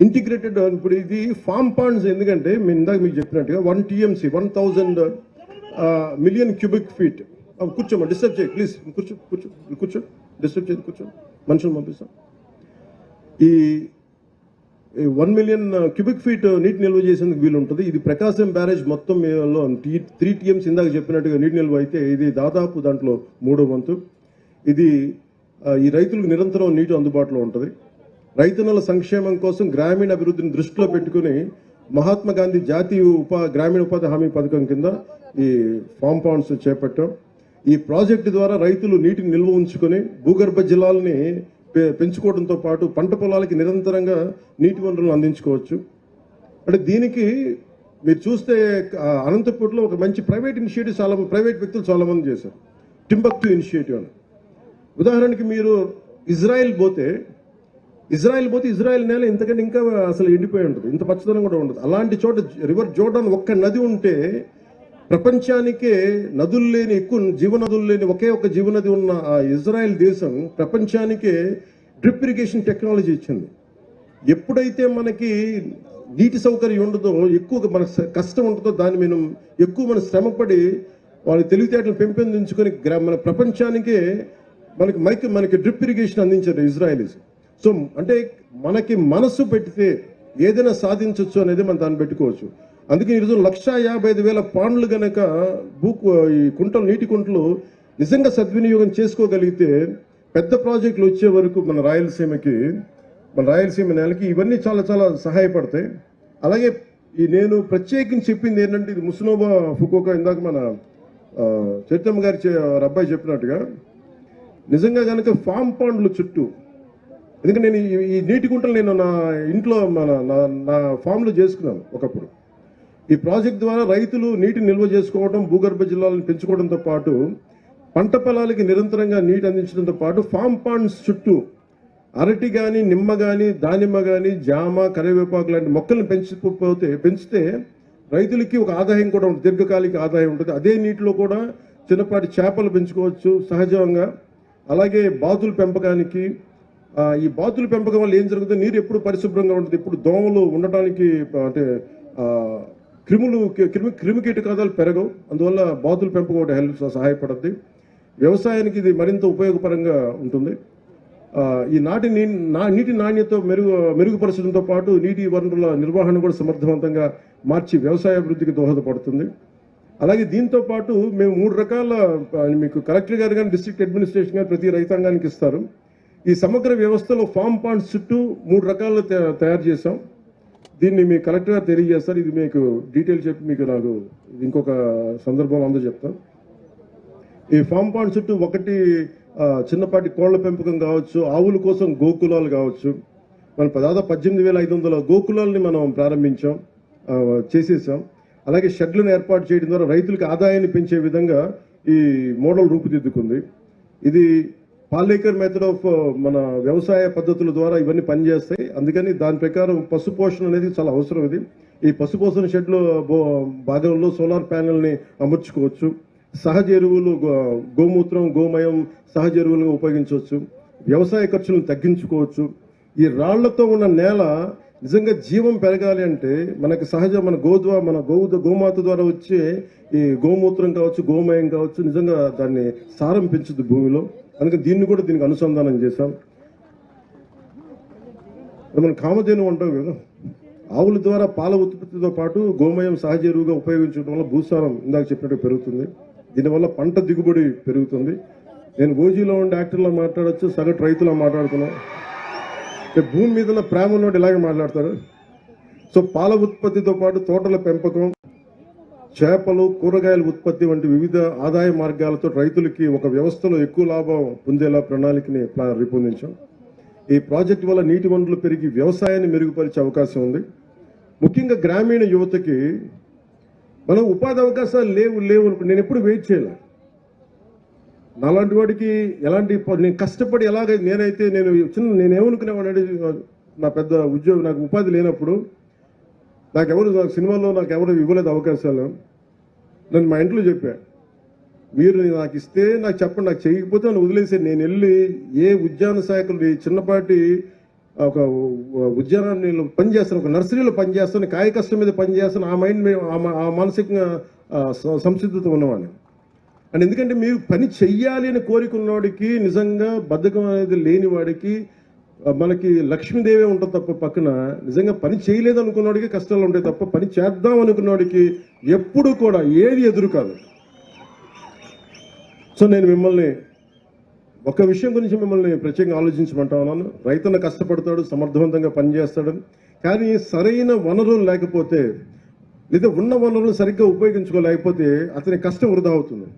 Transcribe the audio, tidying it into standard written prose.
Integrated. ఇప్పుడు ఇది form Pond's ఎందుకంటే మేము ఇందాక మీకు చెప్పినట్టుగా 1 TMC 1000 మిలియన్ క్యూబిక్ ఫీట్. కూర్చోమా, డిస్టర్బ్ చేయి ప్లీజ్. కూర్చో డిస్టర్బ్ చేయి, కూర్చో. మనుషులు పంపిస్తాం. ఈ 1 మిలియన్ క్యూబిక్ ఫీట్ నీటి నిల్వ చేసేందుకు వీలు ఉంటుంది. ఇది ప్రకాశం బ్యారేజ్ మొత్తం 3 TMC ఇందాక చెప్పినట్టుగా నీటి నిల్వ అయితే ఇది దాదాపు దాంట్లో 3వ వంతు. ఇది ఈ రైతులకు నిరంతరం నీటి అందుబాటులో ఉంటుంది. రైతన్నల సంక్షేమం కోసం గ్రామీణ అభివృద్ధిని దృష్టిలో పెట్టుకుని మహాత్మా గాంధీ జాతీయ గ్రామీణ ఉపాధి హామీ పథకం కింద ఈ ఫామ్ పాండ్స్ చేపట్టాం. ఈ ప్రాజెక్టు ద్వారా రైతులు నీటిని నిల్వ ఉంచుకొని భూగర్భ జలాలని పెంచుకోవడంతో పాటు పంట పొలాలకి నిరంతరంగా నీటి వనరులను అందించుకోవచ్చు. అంటే దీనికి మీరు చూస్తే అనంతపూర్లో ఒక మంచి ప్రైవేట్ ఇనిషియేటివ్ ప్రైవేట్ వ్యక్తులు చాలామంది చేశారు. టింబక్టు ఇనిషియేటివ్ అని. ఉదాహరణకి మీరు ఇజ్రాయెల్ పోతే ఇజ్రాయెల్ నేల ఇంతకంటే ఇంకా అసలు ఎండిపోయి ఉంటుంది, ఇంత పచ్చదనం కూడా ఉండదు. అలాంటి చోట రివర్ జోర్డాన్ ఒక్క నది ఉంటే ప్రపంచానికే నదులు లేని ఎక్కువ జీవనదులు లేని ఒకే ఒక జీవనది ఉన్న ఆ ఇజ్రాయెల్ దేశం ప్రపంచానికే డ్రిప్ ఇరిగేషన్ టెక్నాలజీ ఇచ్చింది. ఎప్పుడైతే మనకి నీటి సౌకర్యం ఉండదో, ఎక్కువగా మన కష్టం ఉంటుందో, దాన్ని మనం ఎక్కువ మన శ్రమపడి వాళ్ళ తెలివితేటలు పెంపొందించుకొని మన ప్రపంచానికే మనకి డ్రిప్ ఇరిగేషన్ అందించారు ఇజ్రాయలీస్. సో అంటే మనకి మనసు పెడితే ఏదైనా సాధించవచ్చు అనేది మనం దాన్ని పెట్టుకోవచ్చు. అందుకే ఈరోజు 1,55,000 పాండ్లు గనక ఈ కుంటలు, నీటి కుంటలు నిజంగా సద్వినియోగం చేసుకోగలిగితే పెద్ద ప్రాజెక్టులు వచ్చే వరకు మన రాయలసీమ నేలకి ఇవన్నీ చాలా చాలా సహాయపడతాయి. అలాగే నేను ప్రత్యేకించి చెప్పింది ఏంటంటే, ఇది ముస్నోబా ఫుకోకా ఇందాక మన చైతన్య గారి అబ్బాయి చెప్పినట్టుగా నిజంగా కనుక ఫామ్ పాండ్లు చుట్టూ, ఎందుకంటే నేను ఈ నీటి గుంటలు నేను నా ఇంట్లో నా ఫామ్లో చేసుకున్నాను ఒకప్పుడు. ఈ ప్రాజెక్ట్ ద్వారా రైతులు నీటిని నిల్వ చేసుకోవడం, భూగర్భ జలాలను పెంచుకోవడంతో పాటు పంట పొలాలకి నిరంతరంగా నీటి అందించడంతో పాటు ఫామ్ పాండ్స్ చుట్టూ అరటి కానీ, నిమ్మ కానీ, దానిమ్మ కానీ, జామ, కరివేపాకు లాంటి మొక్కలను పెంచితే రైతులకి ఒక ఆదాయం కూడా ఉంటుంది, దీర్ఘకాలిక ఆదాయం ఉంటుంది. అదే నీటిలో కూడా చిన్నపాటి చేపలు పెంచుకోవచ్చు సహజంగా. అలాగే బాతుల పెంపకానికి, ఈ బాతుల పెంపకం వల్ల ఏం జరుగుతుంది, నీరు ఎప్పుడు పరిశుభ్రంగా ఉంటుంది, ఇప్పుడు దోమలు ఉండటానికి అంటే క్రిమి కీటకాలు పెరగవు. అందువల్ల బాతుల పెంపకం ఒకటి సహాయపడుతుంది. వ్యవసాయానికి ఇది మరింత ఉపయోగపరంగా ఉంటుంది. ఈ నీటి నాణ్యత మెరుగుపరచడంతో పాటు నీటి వనరుల నిర్వహణ కూడా సమర్థవంతంగా మార్చి వ్యవసాయ అభివృద్ధికి దోహదపడుతుంది. అలాగే దీంతో పాటు మేము 3 రకాల, మీకు కలెక్టర్ గారు కానీ డిస్ట్రిక్ట్ అడ్మినిస్ట్రేషన్ గారు ప్రతి రైతాంగానికి ఇస్తారు. ఈ సమగ్ర వ్యవస్థలో ఫామ్ పాండ్స్ చుట్టూ 3 రకాలు తయారు చేసాం. దీన్ని మీ కలెక్టర్ గారు తెలియజేస్తారు. ఇది మీకు డీటెయిల్ చెప్పి నాకు ఇంకొక సందర్భం అందరూ చెప్తాను. ఈ ఫామ్ పాండ్ చుట్టూ ఒకటి చిన్నపాటి కోళ్ల పెంపకం కావచ్చు, ఆవుల కోసం గోకులాలు కావచ్చు. మనం దాదాపు 18,500 గోకులాలని మనం చేసేసాం. అలాగే షెడ్లను ఏర్పాటు చేయడం ద్వారా రైతులకు ఆదాయాన్ని పెంచే విధంగా ఈ మోడల్ రూపుదిద్దుకుంది. ఇది పాలేకర్ మెథడ్ ఆఫ్ మన వ్యవసాయ పద్ధతుల ద్వారా ఇవన్నీ పనిచేస్తాయి. అందుకని దాని ప్రకారం పశుపోషణ అనేది చాలా అవసరం. ఈ పశుపోషణ షెడ్లో భాగంలో సోలార్ ప్యానెల్ని అమర్చుకోవచ్చు. సహజ ఎరువులు, గోమూత్రం, గోమయం సహజ ఎరువులుగా ఉపయోగించవచ్చు. వ్యవసాయ ఖర్చులను తగ్గించుకోవచ్చు. ఈ రాళ్లతో ఉన్న నేల నిజంగా జీవం పెరగాలి అంటే మనకి మన గోమాత ద్వారా వచ్చే ఈ గోమూత్రం కావచ్చు, గోమయం కావచ్చు, నిజంగా దాన్ని సారం పెంచుద్ది భూమిలో. అందుకని దీనికి అనుసంధానం చేశాం. మనం కామధేను అంటాం కదా, ఆవుల ద్వారా పాల ఉత్పత్తితో పాటు గోమయం సహజ ఎరువుగా ఉపయోగించడం వల్ల భూసారం ఇందాక చెప్పినట్టు పెరుగుతుంది. దీనివల్ల పంట దిగుబడి పెరుగుతుంది. నేను ఓజీలో ఉండే యాక్టర్లో మాట్లాడచ్చు, సగటు రైతులా మాట్లాడుతున్నాను. భూమి మీద ఉన్న ప్రేమ ఉన్నోడు ఇలాగే మాట్లాడతారు. సో పాల ఉత్పత్తితో పాటు తోటల పెంపకం, చేపలు, కూరగాయల ఉత్పత్తి వంటి వివిధ ఆదాయ మార్గాలతో రైతులకి ఒక వ్యవస్థలో ఎక్కువ లాభం పొందేలా ప్రణాళికని రూపొందించాం. ఈ ప్రాజెక్టు వల్ల నీటి వనరులు పెరిగి వ్యవసాయాన్ని మెరుగుపరిచే అవకాశం ఉంది. ముఖ్యంగా గ్రామీణ యువతకి మనం ఉపాధి అవకాశాలు లేవు. నేను ఎప్పుడు వెయిట్ చేయలే. నాలాంటి వాడికి నేను కష్టపడి నేనేమనుకునేవాడు, నా పెద్ద ఉద్యోగం, నాకు ఉపాధి లేనప్పుడు సినిమాలో నాకు ఎవరు ఇవ్వలేదు అవకాశాలు. నేను మా ఇంట్లో చెప్పా, మీరు నాకు ఇస్తే నాకు చెప్పండి, నాకు చేయకపోతే నన్ను వదిలేసి నేను వెళ్ళి ఏ ఉద్యాన శాఖలు చిన్నపాటి ఒక ఉద్యానాన్ని పనిచేస్తాను, ఒక నర్సరీలో పనిచేస్తాను, కాయ కష్టం మీద పనిచేస్తాను, ఆ మైండ్ ఆ మానసికంగా సంసిద్ధత ఉన్నవాడిని. అండ్ ఎందుకంటే మీరు పని చెయ్యాలి అని కోరికున్నవాడికి, నిజంగా బద్ధకం అనేది లేని వాడికి మనకి లక్ష్మీదేవే ఉంటుంది తప్ప పక్కన, నిజంగా పని చేయలేదు అనుకున్నవాడికి కష్టాలు ఉంటాయి తప్ప పని చేద్దాం అనుకున్నవాడికి ఎప్పుడు కూడా ఏది ఎదురు కాదు. సో నేను మిమ్మల్ని ఒక విషయం గురించి మిమ్మల్ని ప్రత్యేకంగా ఆలోచించమంటా ఉన్నాను. రైతన్న కష్టపడతాడు, సమర్థవంతంగా పనిచేస్తాడని, కానీ సరైన వనరులు లేకపోతే, లేదా ఉన్న వనరులు సరిగ్గా ఉపయోగించుకోలేకపోతే అతని కష్టం వృధా అవుతుంది.